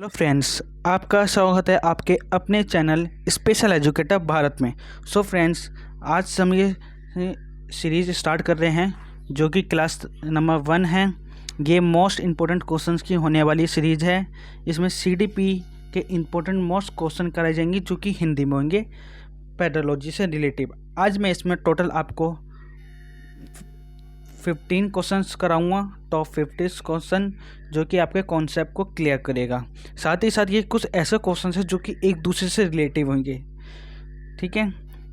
Hello friends, आपका स्वागत है आपके अपने चैनल स्पेशल एजुकेटर भारत में। सो फ्रेंड्स, आज हम ये सीरीज़ स्टार्ट कर रहे हैं जो कि क्लास नंबर 1 है। ये मोस्ट इम्पोर्टेंट क्वेश्चंस की होने वाली सीरीज़ है। इसमें सीडीपी के इम्पोर्टेंट मोस्ट क्वेश्चन कराए जाएंगे जो कि हिंदी में होंगे, पेडोलॉजी से रिलेटिव। आज मैं इसमें टोटल आपको 15 क्वेश्चंस कराऊंगा, टॉप 50 क्वेश्चन जो कि आपके कॉन्सेप्ट को क्लियर करेगा। साथ ही साथ ये कुछ ऐसे क्वेश्चंस हैं जो कि एक दूसरे से रिलेटिव होंगे। ठीक है,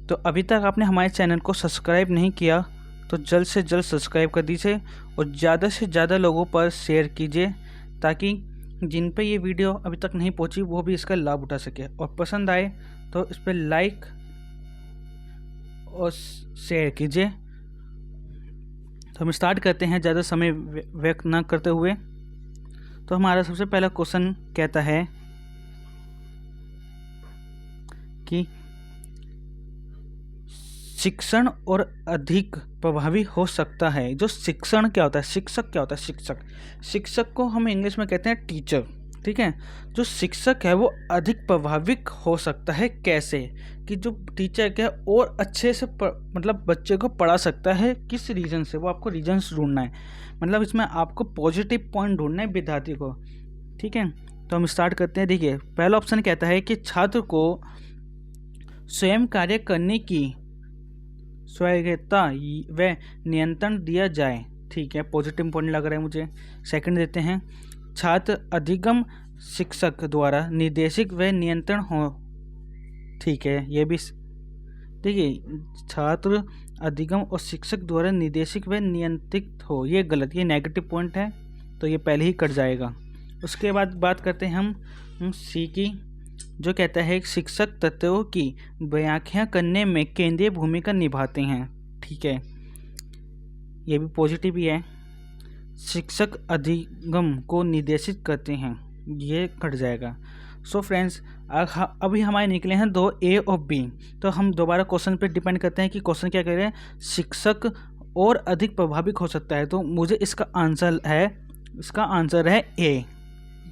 तो अभी तक आपने हमारे चैनल को सब्सक्राइब नहीं किया तो जल्द से जल्द सब्सक्राइब कर दीजिए और ज़्यादा से ज़्यादा लोगों पर शेयर कीजिए ताकि जिन पे ये वीडियो अभी तक नहीं पहुंची वो भी इसका लाभ उठा सके। और पसंद आए तो इस पर लाइक और शेयर कीजिए। तो हम स्टार्ट करते हैं ज़्यादा समय व्यक्त ना करते हुए। तो हमारा सबसे पहला क्वेश्चन कहता है कि शिक्षण और अधिक प्रभावी हो सकता है। जो शिक्षण क्या होता है, शिक्षक क्या होता है? शिक्षक को हम इंग्लिश में कहते हैं टीचर। ठीक है, जो शिक्षक है वो अधिक प्रभाविक हो सकता है। कैसे? कि जो टीचर क्या है और अच्छे से मतलब बच्चे को पढ़ा सकता है। किस रीजन से? वो आपको रीजन्स ढूंढना है, मतलब इसमें आपको पॉजिटिव पॉइंट ढूंढना है विद्यार्थी को। ठीक है, तो हम स्टार्ट करते हैं। देखिए, पहला ऑप्शन कहता है कि छात्र को स्वयं कार्य करने की स्वायत्तता व नियंत्रण दिया जाए। ठीक है, पॉजिटिव पॉइंट लग रहा है मुझे। सेकंड देते हैं, छात्र अधिगम शिक्षक द्वारा निर्देशित व नियंत्रण हो। ठीक है, ये भी देखिए, छात्र अधिगम और शिक्षक द्वारा निर्देशित व नियंत्रित हो, ये गलत, ये नेगेटिव पॉइंट है, तो ये पहले ही कट जाएगा। उसके बाद बात करते हैं हम सी की, जो कहता है शिक्षक तत्वों की व्याख्या करने में केंद्रीय भूमिका निभाते हैं। ठीक है, ये भी पॉजिटिव ही है। शिक्षक अधिगम को निर्देशित करते हैं, ये कट जाएगा। सो फ्रेंड्स, अभी हमारे निकले हैं 2 ए और बी। तो हम दोबारा क्वेश्चन पे डिपेंड करते हैं कि क्वेश्चन क्या कह रहे हैं। शिक्षक और अधिक प्रभाविक हो सकता है, तो मुझे इसका आंसर है ए।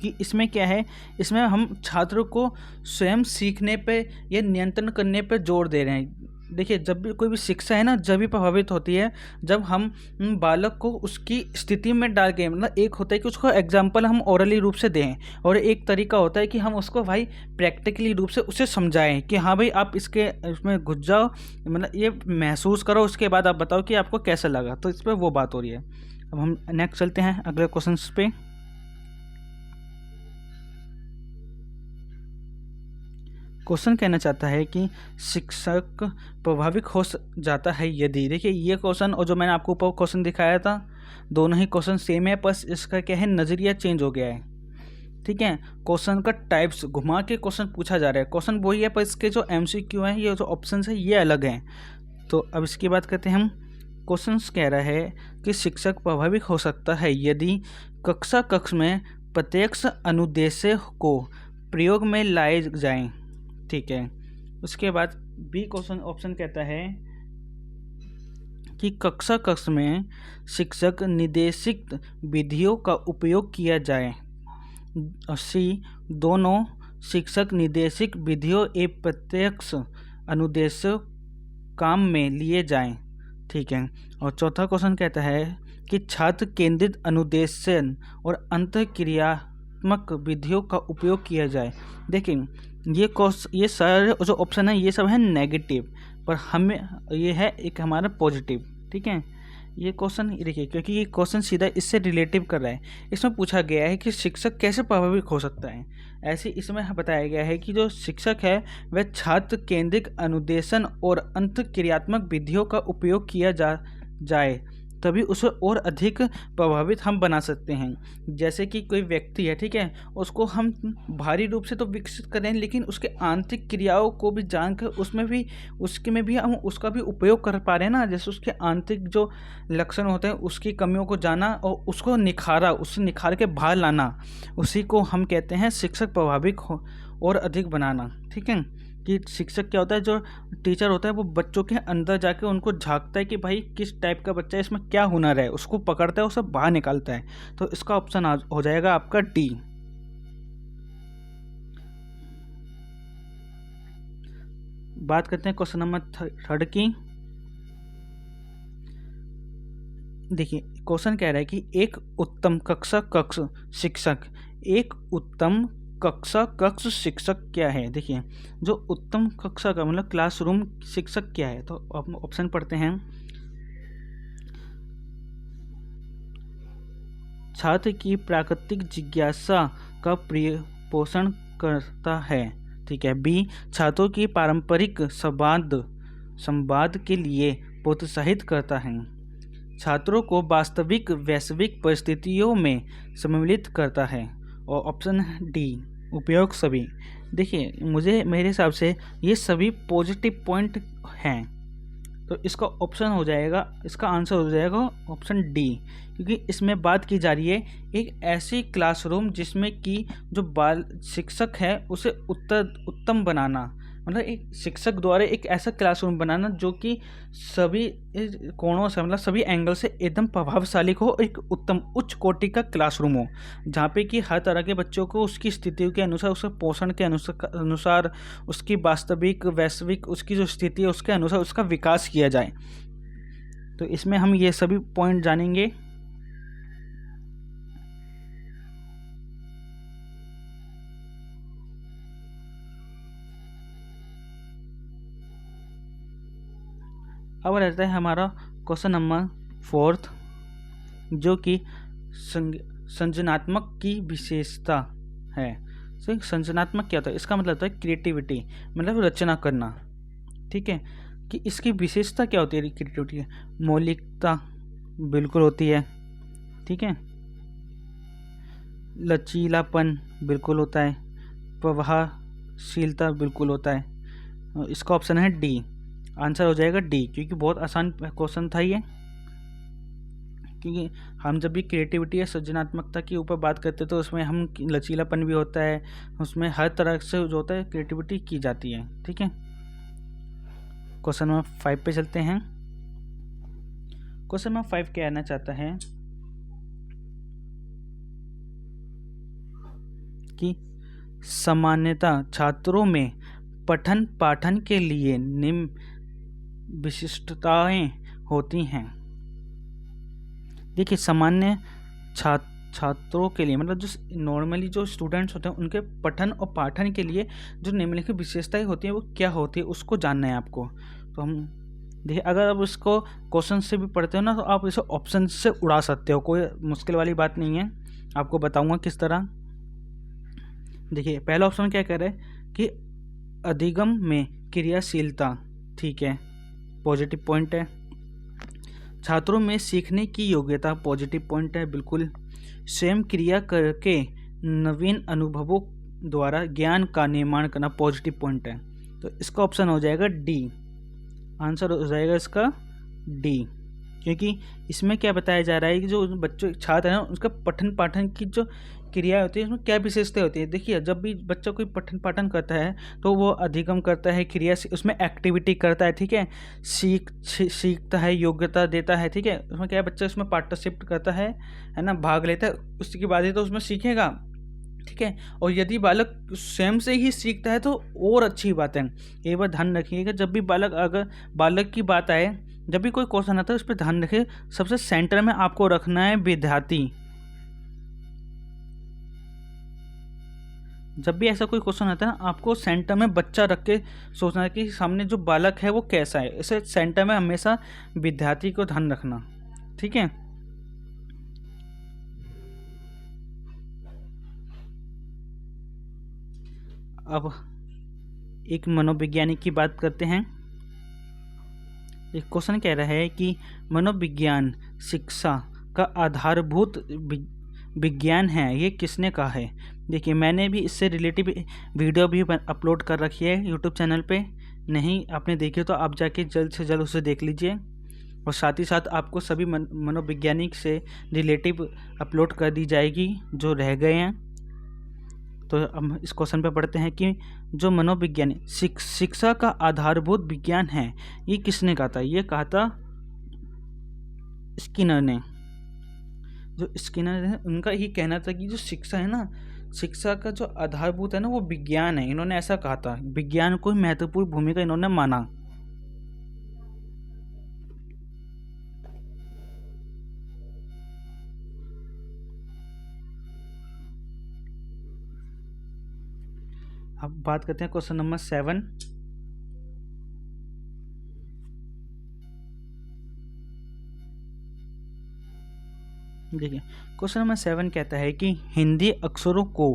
कि इसमें क्या है, इसमें हम छात्रों को स्वयं सीखने पे या नियंत्रण करने पे जोर दे रहे हैं। देखिए, जब भी कोई भी शिक्षा है ना, जब भी प्रभावित होती है जब हम बालक को उसकी स्थिति में डाल के, मतलब एक होता है कि उसको एग्जाम्पल हम ओरली रूप से दें और एक तरीका होता है कि हम उसको भाई प्रैक्टिकली रूप से उसे समझाएं कि हाँ भाई आप इसमें घुस जाओ, मतलब ये महसूस करो, उसके बाद आप बताओ कि आपको कैसा लगा। तो इस पर वो बात हो रही है। अब हम नेक्स्ट चलते हैं अगले क्वेश्चन पे। क्वेश्चन कहना चाहता है कि शिक्षक प्रभावित हो जाता है यदि। देखिए, ये क्वेश्चन और जो मैंने आपको ऊपर क्वेश्चन दिखाया था, दोनों ही क्वेश्चन सेम है, बस इसका क्या है, नज़रिया चेंज हो गया है। ठीक है, क्वेश्चन का टाइप्स घुमा के क्वेश्चन पूछा जा रहा है। क्वेश्चन वही है पर इसके जो MCQ हैं, ये जो ऑप्शन है ये अलग हैं। तो अब इसकी बात करते हैं हम। क्वेश्चन कह रहा है कि शिक्षक प्रभावित हो सकता है यदि कक्ष में प्रत्यक्ष अनुदेश को प्रयोग में लाए जाएं। ठीक है, उसके बाद बी क्वेश्चन ऑप्शन कहता है कि कक्ष में शिक्षक निर्देशित विधियों का उपयोग किया जाए। और सी, दोनों शिक्षक निर्देशित विधियों एवं प्रत्यक्ष अनुदेश काम में लिए जाएं। ठीक है, और चौथा क्वेश्चन कहता है कि छात्र केंद्रित अनुदेशन और अंतःक्रियात्मक विधियों का उपयोग किया जाए। देखिए, ये सारे जो ऑप्शन है ये सब है नेगेटिव, पर हमें ये है एक हमारा पॉजिटिव। ठीक है, ये क्वेश्चन देखिए, क्योंकि ये क्वेश्चन सीधा इससे रिलेटिव कर रहा है। इसमें पूछा गया है कि शिक्षक कैसे प्रभावित हो सकता है। ऐसे इसमें बताया गया है कि जो शिक्षक है वह छात्र केंद्रित अनुदेशन और अंतःक्रियात्मक विधियों का उपयोग किया जाए, तभी उसे और अधिक प्रभावित हम बना सकते हैं। जैसे कि कोई व्यक्ति है, ठीक है, उसको हम भारी रूप से तो विकसित करें, लेकिन उसके आंतरिक क्रियाओं को भी जानकर उसके में भी हम उसका भी उपयोग कर पा रहे हैं ना। जैसे उसके आंतरिक जो लक्षण होते हैं, उसकी कमियों को जाना और उसको उससे निखार के बाहर लाना, उसी को हम कहते हैं शिक्षक प्रभावित हो और अधिक बनाना। ठीक है, कि शिक्षक क्या होता है, जो टीचर होता है वो बच्चों के अंदर जाके उनको झांकता है कि भाई किस टाइप का बच्चा है, इसमें क्या हुनर है, उसको पकड़ता है, उसे बाहर निकालता है। तो इसका ऑप्शन हो जाएगा आपका डी। बात करते हैं क्वेश्चन नंबर थर्ड की। देखिए क्वेश्चन कह रहा है कि एक उत्तम कक्षा कक्ष शिक्षक, एक उत्तम कक्षा कक्ष शिक्षक क्या है। देखिए जो उत्तम कक्षा का मतलब क्लासरूम शिक्षक क्या है, तो ऑप्शन पढ़ते हैं। छात्र की प्राकृतिक जिज्ञासा का पोषण करता है, ठीक है। बी, छात्रों की पारंपरिक संवाद के लिए प्रोत्साहित करता है, छात्रों को वास्तविक वैश्विक परिस्थितियों में सम्मिलित करता है। और ऑप्शन डी, उपयोग सभी। देखिए मेरे हिसाब से ये सभी पॉजिटिव पॉइंट हैं, तो इसका ऑप्शन हो जाएगा, इसका आंसर हो जाएगा ऑप्शन डी, क्योंकि इसमें बात की जा रही है एक ऐसी क्लासरूम जिसमें कि जो बाल शिक्षक है उसे उत्तम बनाना, मतलब एक शिक्षक द्वारा एक ऐसा क्लासरूम बनाना जो कि सभी कोणों से मतलब सभी एंगल से एकदम प्रभावशाली हो, एक उत्तम उच्च कोटि का क्लासरूम हो, जहाँ पे कि हर तरह के बच्चों को उसकी स्थितियों के अनुसार, उसके पोषण के अनुसार उसकी वास्तविक वैश्विक उसकी जो स्थिति है उसके अनुसार उसका विकास किया जाए। तो इसमें हम ये सभी पॉइंट जानेंगे। अब रहता है हमारा क्वेश्चन नंबर फोर्थ, जो कि संजनात्मक की विशेषता है। तो संजनात्मक क्या होता है, इसका मतलब होता है क्रिएटिविटी, मतलब रचना करना, ठीक है। कि इसकी विशेषता क्या होती है क्रिएटिविटी, मौलिकता बिल्कुल होती है, ठीक है, लचीलापन बिल्कुल होता है, प्रभावशीलता बिल्कुल होता है। इसका ऑप्शन है डी, आंसर हो जाएगा डी, क्योंकि बहुत आसान क्वेश्चन था ये। क्योंकि हम जब भी क्रिएटिविटी या सृजनात्मकता के ऊपर बात करते हैं तो उसमें हम लचीलापन भी होता है, उसमें हर तरह से जो होता है क्रिएटिविटी की जाती है, ठीक है। क्वेश्चन नंबर 5 पे चलते हैं। क्वेश्चन नंबर 5 क्या आना चाहता है कि सामान्यतः छात्रों में पठन पाठन के लिए निम्न विशिष्टताएं होती हैं। देखिए सामान्य छात्रों के लिए मतलब जो नॉर्मली जो स्टूडेंट्स होते हैं उनके पठन और पाठन के लिए जो निम्नलिखित विशेषताएं होती हैं वो क्या होती है उसको जानना है आपको। तो हम देखिए अगर आप इसको क्वेश्चन से भी पढ़ते हो ना तो आप इसे ऑप्शन से उड़ा सकते हो, कोई मुश्किल वाली बात नहीं है, आपको बताऊंगा किस तरह। देखिए पहला ऑप्शन क्या कह रहा है कि अधिगम में क्रियाशीलता, ठीक है, पॉजिटिव पॉइंट है। छात्रों में सीखने की योग्यता, पॉजिटिव पॉइंट है बिल्कुल। स्वयं क्रिया करके नवीन अनुभवों द्वारा ज्ञान का निर्माण करना, पॉजिटिव पॉइंट है। तो इसका ऑप्शन हो जाएगा डी, आंसर हो जाएगा इसका डी, क्योंकि इसमें क्या बताया जा रहा है कि जो बच्चों छात्र हैं उसका पठन पाठन की जो क्रिया होती है उसमें क्या विशेषता होती है। देखिए जब भी बच्चा कोई पठन पाठन करता है तो वो अधिगम करता है, क्रिया उसमें एक्टिविटी करता है, ठीक है, सीखता है, योग्यता देता है, ठीक है। उसमें क्या है बच्चा उसमें पार्टिसिपेट करता है ना, भाग लेता है, उसके बाद ही तो उसमें सीखेगा, ठीक है। और यदि बालक स्वयं से ही सीखता है तो और अच्छी बात है। एक बार ध्यान रखिएगा जब भी अगर बालक की बात आए, जब भी कोई क्वेश्चन आता है उस पर ध्यान रखिए, सबसे सेंटर में आपको रखना है विद्यार्थी। जब भी ऐसा कोई क्वेश्चन आता है ना आपको सेंटर में बच्चा रख के सोचना है कि सामने जो बालक है वो कैसा है, इसे सेंटर में हमेशा विद्यार्थी को ध्यान रखना, ठीक है। अब एक मनोवैज्ञानिक की बात करते हैं। एक क्वेश्चन कह रहा है कि मनोविज्ञान शिक्षा का आधारभूत विज्ञान है, ये किसने कहा है। देखिए मैंने भी इससे रिलेटिव वीडियो भी अपलोड कर रखी है यूट्यूब चैनल पे, नहीं आपने देखी तो आप जाके जल्द से जल्द उसे देख लीजिए। और साथ ही साथ आपको सभी मनोवैज्ञानिक से रिलेटिव अपलोड कर दी जाएगी जो रह गए हैं। तो हम इस क्वेश्चन पे पढ़ते हैं कि जो मनोविज्ञान शिक्षा का आधारभूत विज्ञान है ये किसने कहा था। ये कहा था स्किनर ने। जो स्किनर है उनका ही कहना था कि जो शिक्षा है ना, शिक्षा का जो आधारभूत है ना वो विज्ञान है, इन्होंने ऐसा कहा था, विज्ञान को महत्वपूर्ण भूमिका इन्होंने माना। अब बात करते हैं क्वेश्चन नंबर 7। देखिए क्वेश्चन नंबर 7 कहता है कि हिंदी अक्षरों को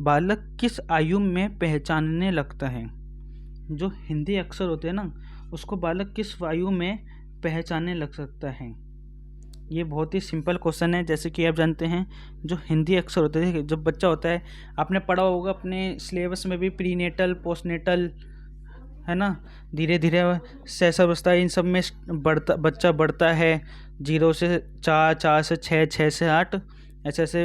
बालक किस आयु में पहचानने लगता है। जो हिंदी अक्षर होते हैं ना उसको बालक किस आयु में पहचानने लग सकता है। ये बहुत ही सिंपल क्वेश्चन है। जैसे कि आप जानते हैं जो हिंदी अक्षर होते हैं, जब बच्चा होता है, आपने पढ़ा होगा अपने सिलेबस में भी, प्रीनेटल, पोस्टनेटल, है ना, धीरे धीरे शैशवावस्था, इन सब में बच्चा बढ़ता है 0 से 4, 4 से 6, 6 से 8, ऐसे ऐसे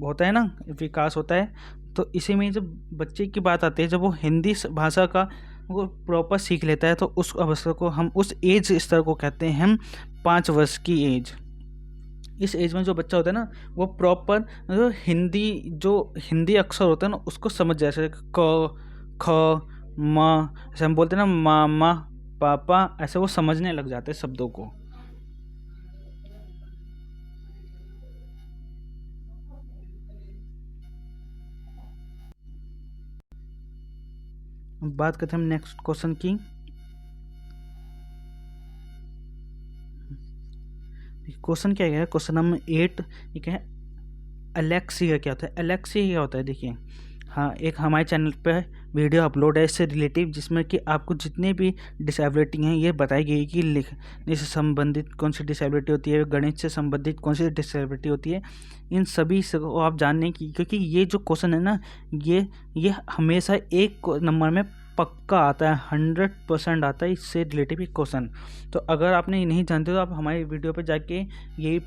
होता है ना, विकास होता है। तो इसी में जब बच्चे की बात आती है, जब वो हिंदी भाषा का वो प्रॉपर सीख लेता है, तो उस अवस्था को हम, उस एज स्तर को कहते हैं हम 5 वर्ष की एज। इस एज में जो बच्चा होता है ना वो प्रॉपर जो हिंदी अक्षर होता है ना उसको समझ जाए, जैसे क, ख, म, ऐसे हम बोलते हैं ना, मामा, पापा, ऐसे वो समझने लग जाते हैं शब्दों को। बात करते हैं हम नेक्स्ट क्वेश्चन की। क्वेश्चन क्या है, क्वेश्चन नंबर 8, ये क्या है, एलेक्सिया क्या होता है। एलेक्सिया क्या होता है, देखिए, हाँ, एक हमारे चैनल पे वीडियो अपलोड है इससे रिलेटिव, जिसमें कि आपको जितने भी डिसेबिलिटी हैं ये बताई गई कि लिखने से संबंधित कौन सी डिसेबिलिटी होती है, गणित से संबंधित कौन सी डिसेबिलिटी होती है, इन सभी को आप जानने की, क्योंकि ये जो क्वेश्चन है ना ये हमेशा एक नंबर में पक्का आता है, 100% आता है इससे रिलेटिव एक क्वेश्चन। तो अगर आपने नहीं जानते तो आप हमारे वीडियो पर जाके, ये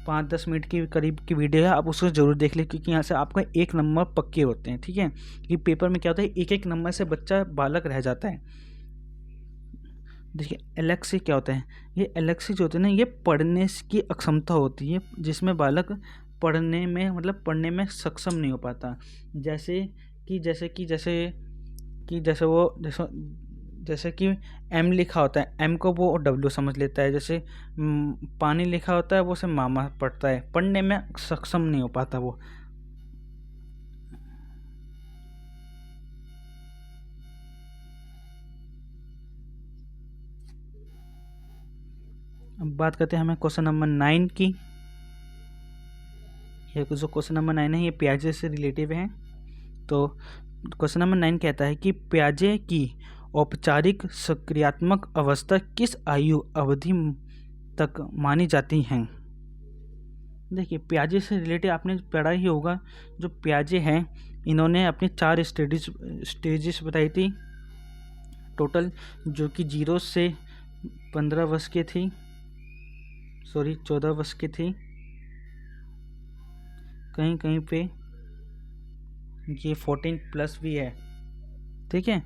5-10 मिनट के करीब की वीडियो है, आप उसको ज़रूर देख लें, क्योंकि यहाँ से आपका 1 नंबर पक्के होते हैं। ठीक है, ये पेपर में क्या होता है, एक नंबर से बच्चा बालक रह जाता है। देखिए एलेक्सी क्या होता है, ये एलेक्सी जो होते हैं ना, ये पढ़ने की अक्षमता होती है, जिसमें बालक पढ़ने में, मतलब पढ़ने में सक्षम नहीं हो पाता। जैसे कि एम लिखा होता है, एम को वो डब्ल्यू समझ लेता है। जैसे पानी लिखा होता है वो से मामा पढ़ता है, पढ़ने में सक्षम नहीं हो पाता वो। अब बात करते हैं हमें क्वेश्चन नंबर 9 की। ये जो क्वेश्चन नंबर 9 है ये प्याजे से रिलेटिव है। तो क्वेश्चन नंबर 9 कहता है कि प्याजे की औपचारिक सक्रियात्मक अवस्था किस आयु अवधि तक मानी जाती हैं। देखिए प्याजे से रिलेटेड आपने पढ़ा ही होगा। जो प्याजे हैं इन्होंने अपनी 4 स्टेजेस बताई थी टोटल, जो कि 0 से 15 वर्ष की थी, 14 वर्ष की थी, कहीं कहीं पे ये 14+ भी है। ठीक है,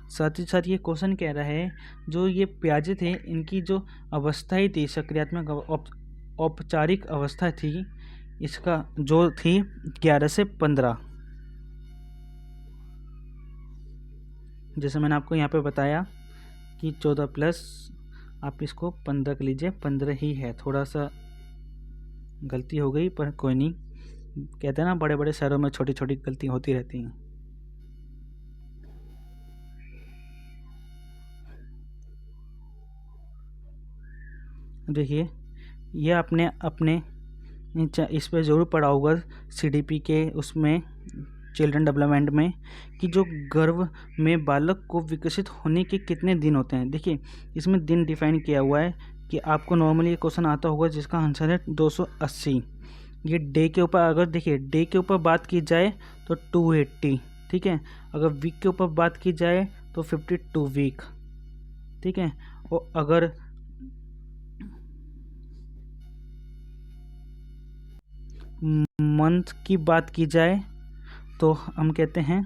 साथ ही साथ ये क्वेश्चन कह रहा है जो ये प्याजे थे इनकी जो अवस्थाएं थी, सक्रियात्मक औपचारिक अवस्था थी, इसका जो थी 11 से 15। जैसे मैंने आपको यहाँ पे बताया कि 14+, आप इसको 15 कर लीजिए, 15 ही है। थोड़ा सा गलती हो गई पर कोई नहीं, कहते हैं ना बड़े बड़े शहरों में छोटी छोटी गलती होती रहती हैं। देखिए ये आपने अपने इस पर ज़रूर पढ़ा होगा CDP के उसमें, चिल्ड्रन डेवलपमेंट में, कि जो गर्भ में बालक को विकसित होने के कितने दिन होते हैं। देखिए इसमें दिन डिफाइन किया हुआ है कि आपको नॉर्मली ये क्वेश्चन आता होगा जिसका आंसर है 280। ये डे के ऊपर, अगर देखिए डे के ऊपर बात की जाए तो 280। ठीक है, अगर वीक के ऊपर बात की जाए तो 52 वीक। ठीक है, और अगर मंथ की बात की जाए तो हम कहते हैं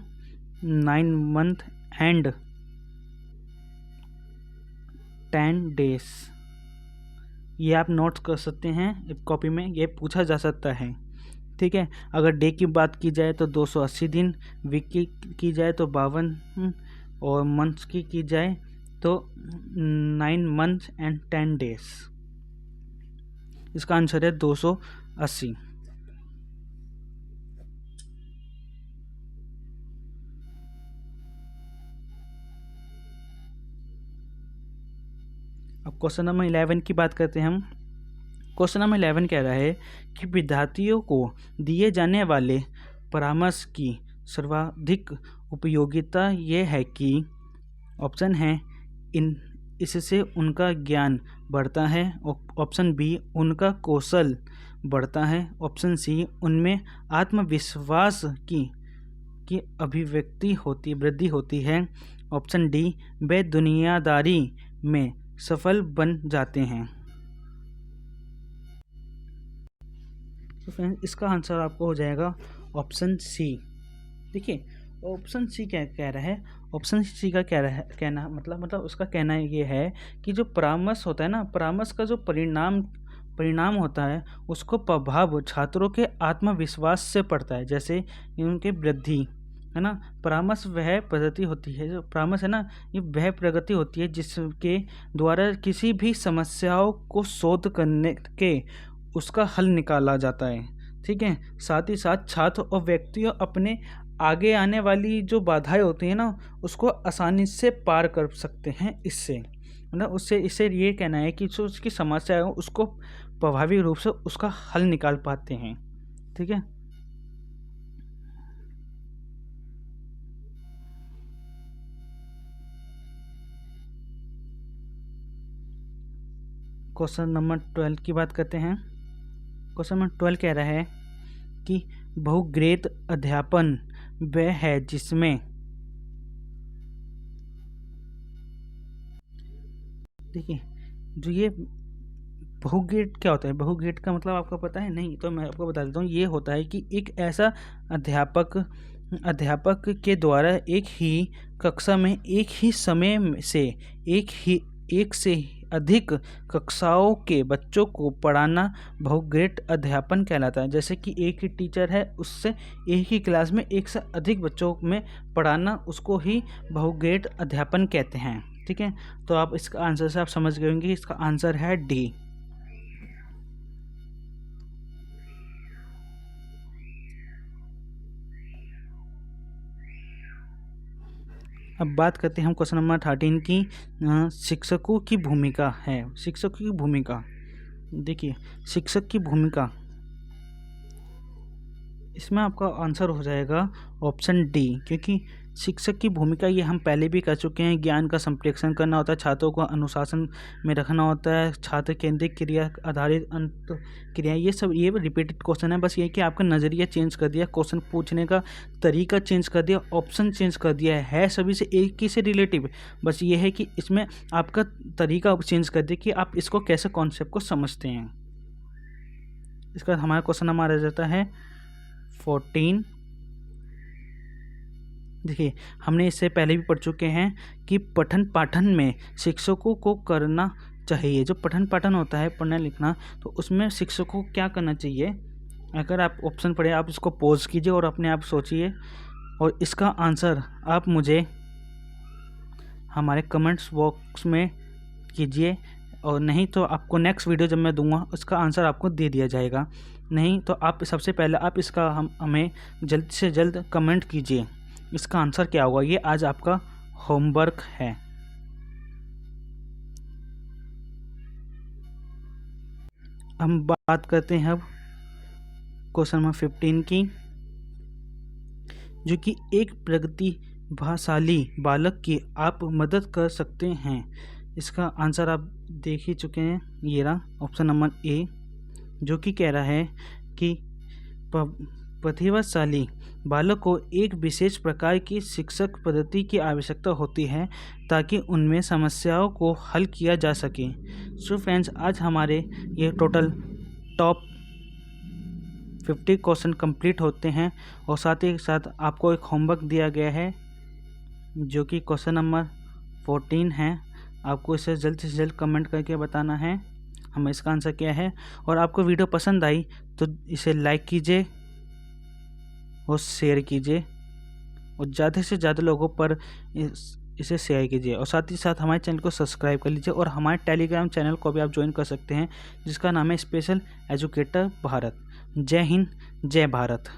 9 मंथ एंड 10 डेज। ये आप नोट कर सकते हैं कॉपी में, ये पूछा जा सकता है। ठीक है। अगर डे की बात की जाए तो 280 दिन, वीक की जाए तो 52, और मंथ्स की जाए तो 9 मंथ्स एंड 10 डेज। इसका आंसर है 280। अब क्वेश्चन नंबर 11 की बात करते हैं हम। क्वेश्चन नंबर 11 कह रहा है कि विद्यार्थियों को दिए जाने वाले परामर्श की सर्वाधिक उपयोगिता ये है कि ऑप्शन है इससे उनका ज्ञान बढ़ता है, ऑप्शन बी उनका कौशल बढ़ता है, ऑप्शन सी उनमें आत्मविश्वास की अभिव्यक्ति वृद्धि होती है, ऑप्शन डी वे दुनियादारी में सफल बन जाते हैं। तो फ्रेंड्स इसका आंसर आपको हो जाएगा ऑप्शन सी। देखिए ऑप्शन सी क्या कह रहा है, ऑप्शन सी का कहना मतलब उसका कहना ये है कि जो परामर्श होता है ना, परामर्श का जो परिणाम होता है उसको प्रभाव छात्रों के आत्मविश्वास से पड़ता है, जैसे उनके वृद्धि है ना। परामर्श वह पद्धति होती है, जो परामर्श है ना, ये वह प्रगति होती है जिसके द्वारा किसी भी समस्याओं को शोध करने के उसका हल निकाला जाता है, ठीक है। साथ ही साथ छात्र और व्यक्तियों अपने आगे आने वाली जो बाधाएं होती हैं ना उसको आसानी से पार कर सकते हैं इससे, मतलब उससे इससे ये कहना है कि जो उसकी समस्या है उसको प्रभावी रूप से उसका हल निकाल पाते हैं, ठीक है। क्वेश्चन नंबर 12 की बात करते हैं। क्वेश्चन नंबर 12 कह रहा है कि बहुग्रेड अध्यापन वह है जिसमें, देखिए जो ये बहुग्रेड क्या होता है, बहुग्रेड का मतलब आपको पता है? नहीं, तो मैं आपको बता देता हूँ। ये होता है कि एक ऐसा अध्यापक के द्वारा एक ही कक्षा में एक ही समय से एक से अधिक कक्षाओं के बच्चों को पढ़ाना बहुग्रेड अध्यापन कहलाता है। जैसे कि एक ही टीचर है, उससे एक ही क्लास में एक से अधिक बच्चों में पढ़ाना, उसको ही बहुग्रेड अध्यापन कहते हैं, ठीक है। तो आप इसका आंसर से आप समझ गए होंगे, इसका आंसर है डी। अब बात करते हैं हम क्वेश्चन नंबर 13 की। शिक्षकों की भूमिका है, शिक्षकों की भूमिका। देखिए शिक्षक की भूमिका, इसमें आपका आंसर हो जाएगा ऑप्शन डी, क्योंकि शिक्षक की भूमिका ये हम पहले भी कर चुके हैं। ज्ञान का संप्रेषण करना होता है, छात्रों को अनुशासन में रखना होता है, छात्र केंद्रित क्रिया आधारित अंत क्रिया, ये रिपीटेड क्वेश्चन है। बस ये कि आपका नज़रिया चेंज कर दिया, क्वेश्चन पूछने का तरीका चेंज कर दिया, ऑप्शन चेंज कर दिया है सभी से एक ही से रिलेटिव। बस ये है कि इसमें आपका तरीका चेंज कर दिया कि आप इसको कैसे कॉन्सेप्ट को समझते हैं। इसका हमारा क्वेश्चन हमारा जाता है 14। देखिए हमने इससे पहले भी पढ़ चुके हैं कि पठन पाठन में शिक्षकों को करना चाहिए। जो पठन पाठन होता है, पढ़ना लिखना, तो उसमें शिक्षकों को क्या करना चाहिए? अगर आप ऑप्शन पढ़े, आप इसको पॉज कीजिए और अपने आप सोचिए, और इसका आंसर आप मुझे हमारे कमेंट्स बॉक्स में कीजिए, और नहीं तो आपको नेक्स्ट वीडियो जब मैं दूंगा उसका आंसर आपको दे दिया जाएगा। नहीं तो आप सबसे पहले आप इसका हमें जल्द से जल्द कमेंट कीजिए इसका आंसर क्या होगा। ये आज आपका होमवर्क है। हम बात करते हैं अब क्वेश्चन नंबर 15 की, जो कि एक प्रतिभाशाली बालक की आप मदद कर सकते हैं। इसका आंसर आप देख ही चुके हैं, ये रहा ऑप्शन नंबर ए, जो कि कह रहा है कि प्रतिभाशाली बालक को एक विशेष प्रकार की शिक्षक पद्धति की आवश्यकता होती है ताकि उनमें समस्याओं को हल किया जा सके। सो फ्रेंड्स, आज हमारे ये टोटल टॉप 50 क्वेश्चन कंप्लीट होते हैं, और साथ ही साथ आपको एक होमवर्क दिया गया है जो कि क्वेश्चन नंबर 14 है। आपको इसे जल्द से जल्द कमेंट करके बताना है हमें इसका आंसर क्या है। और आपको वीडियो पसंद आई तो इसे लाइक कीजिए, वो शेयर कीजिए और ज़्यादा से ज़्यादा लोगों पर इसे शेयर कीजिए, और साथ ही साथ हमारे चैनल को सब्सक्राइब कर लीजिए, और हमारे टेलीग्राम चैनल को भी आप ज्वाइन कर सकते हैं जिसका नाम है स्पेशल एजुकेटर भारत। जय हिंद, जय भारत।